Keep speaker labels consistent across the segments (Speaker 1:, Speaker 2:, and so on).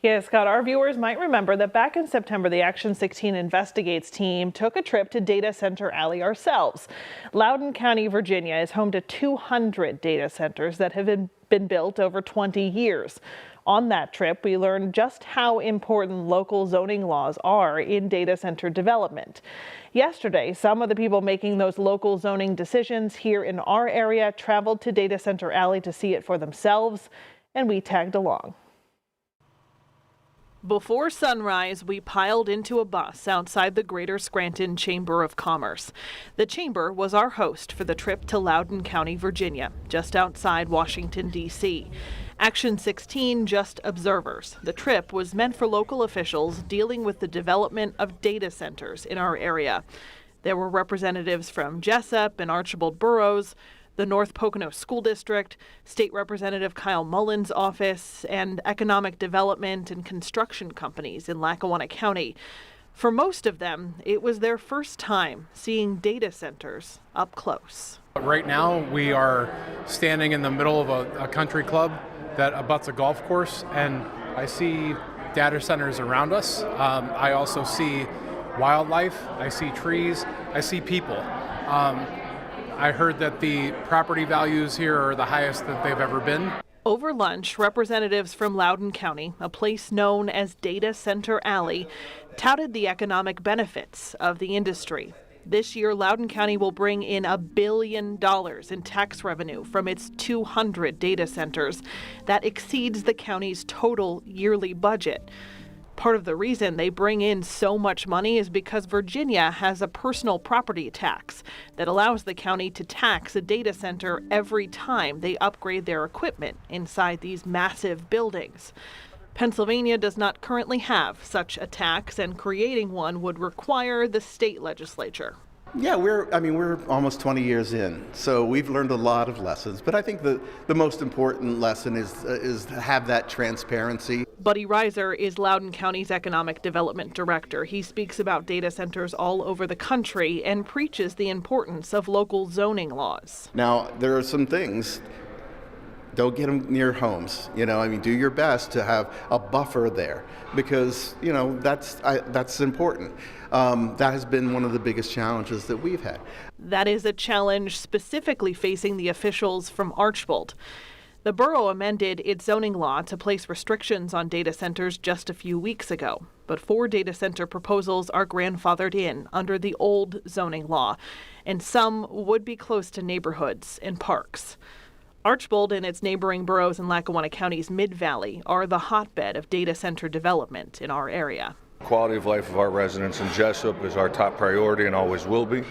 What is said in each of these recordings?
Speaker 1: Yeah, Scott, our viewers might remember that back in September, the Action 16 Investigates team took a trip to Data Center Alley ourselves. Loudoun County, Virginia is home to 200 data centers that have been built over 20 years. On that trip, we learned just how important local zoning laws are in data center development. Yesterday, some of the people making those local zoning decisions here in our area traveled to Data Center Alley to see it for themselves, and we tagged along. Before sunrise, we piled into a bus outside the Greater Scranton Chamber of Commerce. The chamber was our host for the trip to Loudoun County, Virginia, just outside Washington, D.C. Action 16, just observers. The trip was meant for local officials dealing with the development of data centers in our area. There were representatives from Jessup and Archibald boroughs, the North Pocono School District, State Representative Kyle Mullen's office, and economic development and construction companies in Lackawanna County. For most of them, it was their first time seeing data centers up close.
Speaker 2: Right now, we are standing in the middle of a country club that abuts a golf course, and I see data centers around us. I also see wildlife, I see trees, I see people. I heard that the property values here are the highest that they've ever been.
Speaker 1: Over lunch, representatives from Loudoun County, a place known as Data Center Alley, touted the economic benefits of the industry. This year, Loudoun County will bring in $1 billion in tax revenue from its 200 data centers. That exceeds the county's total yearly budget. Part of the reason they bring in so much money is because Virginia has a personal property tax that allows the county to tax a data center every time they upgrade their equipment inside these massive buildings. Pennsylvania does not currently have such a tax, and creating one would require the state legislature.
Speaker 3: Yeah, we're almost 20 years in, so we've learned a lot of lessons. But I think the most important lesson is to have that transparency.
Speaker 1: Buddy Reiser is Loudoun County's economic development director. He speaks about data centers all over the country and preaches the importance of local zoning laws.
Speaker 3: Now, there are some things. Don't get them near homes. Do your best to have a buffer there because, that's important. That has been one of the biggest challenges that we've had.
Speaker 1: That is a challenge specifically facing the officials from Archibald. The borough amended its zoning law to place restrictions on data centers just a few weeks ago. But 4 data center proposals are grandfathered in under the old zoning law, and some would be close to neighborhoods and parks. Archibald and its neighboring boroughs in Lackawanna County's Mid-Valley are the hotbed of data center development in our area.
Speaker 4: Quality of life of our residents in Jessup is our top priority and always will be.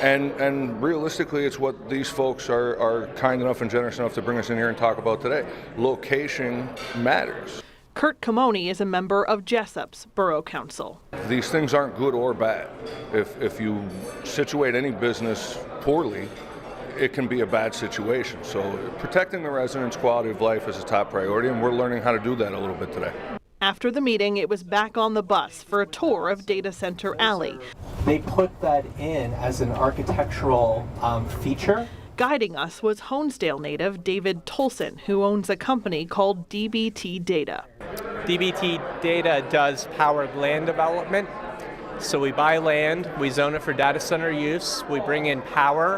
Speaker 4: And realistically, it's what these folks are kind enough and generous enough to bring us in here and talk about today. Location matters.
Speaker 1: Kurt Camoni is a member of Jessup's Borough Council.
Speaker 4: These things aren't good or bad. If you situate any business poorly, it can be a bad situation. So protecting the residents' quality of life is a top priority, and we're learning how to do that a little bit today.
Speaker 1: After the meeting, it was back on the bus for a tour of Data Center Alley.
Speaker 5: They put that in as an architectural feature.
Speaker 1: Guiding us was Honesdale native David Tolson, who owns a company called DBT Data.
Speaker 6: DBT Data does powered land development. So we buy land, we zone it for data center use, we bring in power,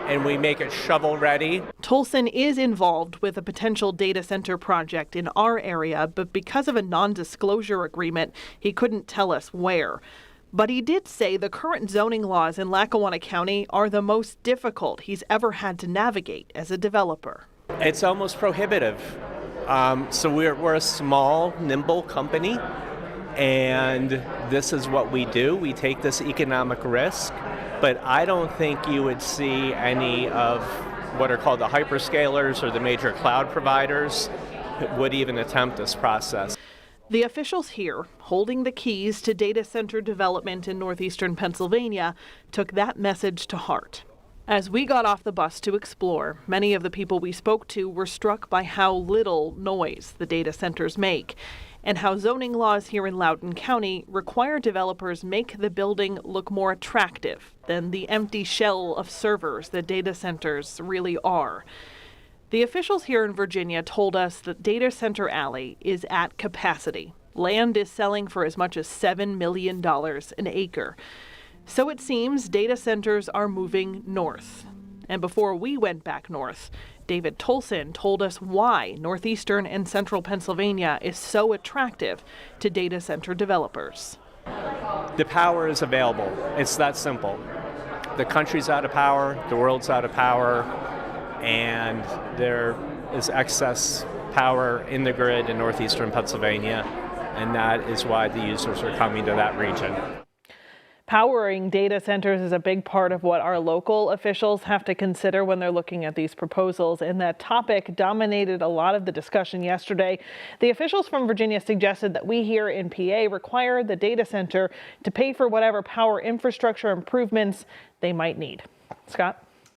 Speaker 6: and we make it shovel ready.
Speaker 1: Tolson is involved with a potential data center project in our area, but because of a non-disclosure agreement, he couldn't tell us where. But he did say the current zoning laws in Lackawanna County are the most difficult he's ever had to navigate as a developer.
Speaker 6: It's almost prohibitive. So we're a small, nimble company, and this is what we do. We take this economic risk. But I don't think you would see any of what are called the hyperscalers or the major cloud providers would even attempt this process.
Speaker 1: The officials here, holding the keys to data center development in northeastern Pennsylvania, took that message to heart. As we got off the bus to explore, many of the people we spoke to were struck by how little noise the data centers make, and how zoning laws here in Loudoun County require developers make the building look more attractive than the empty shell of servers that data centers really are. The officials here in Virginia told us that Data Center Alley is at capacity. Land is selling for as much as $7 million an acre. So it seems data centers are moving north. And before we went back north, David Tolson told us why northeastern and central Pennsylvania is so attractive to data center developers.
Speaker 6: The power is available. It's that simple. The country's out of power, the world's out of power, and there is excess power in the grid in northeastern Pennsylvania, and that is why the users are coming to that region.
Speaker 1: Powering data centers is a big part of what our local officials have to consider when they're looking at these proposals, and that topic dominated a lot of the discussion yesterday. The officials from Virginia suggested that we here in PA require the data center to pay for whatever power infrastructure improvements they might need. Scott?